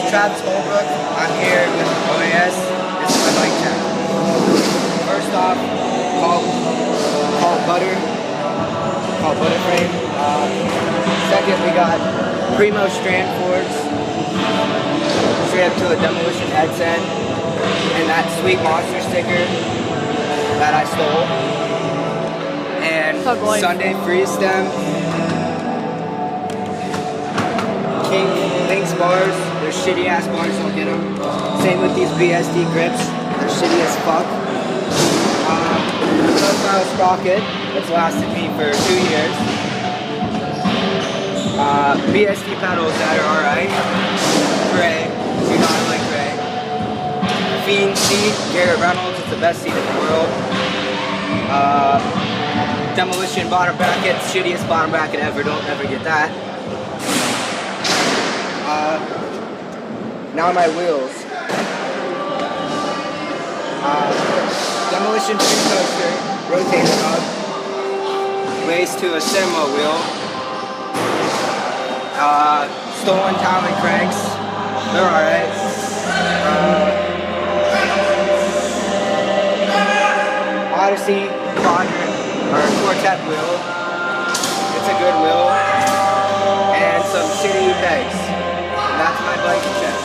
Travis Holbrook. I'm here with OAS. This is my bike check. First off, called butter frame. Second, we got Primo strand forks, straight up to a demolition head's end, and that sweet monster sticker that I stole. And Sunday freeze stem. King Lynx bars, they're shitty ass bars, don't get them. Same with these BSD grips, they're shitty as fuck. Profile sprocket, that's lasted me for 2 years. BSD pedals that are alright. Gray, do not like gray. Fiend seat, Garrett Reynolds, it's the best seat in the world. Demolition bottom bracket, shittiest bottom bracket ever, don't ever get that. Now my wheels. Demolition tree coaster, rotator hub, laced to a cinema wheel. Stolen Talon cranks, they're alright. Odyssey quadrant or quartet wheel. It's a good wheel. And some shitty pegs. And that's my bike check.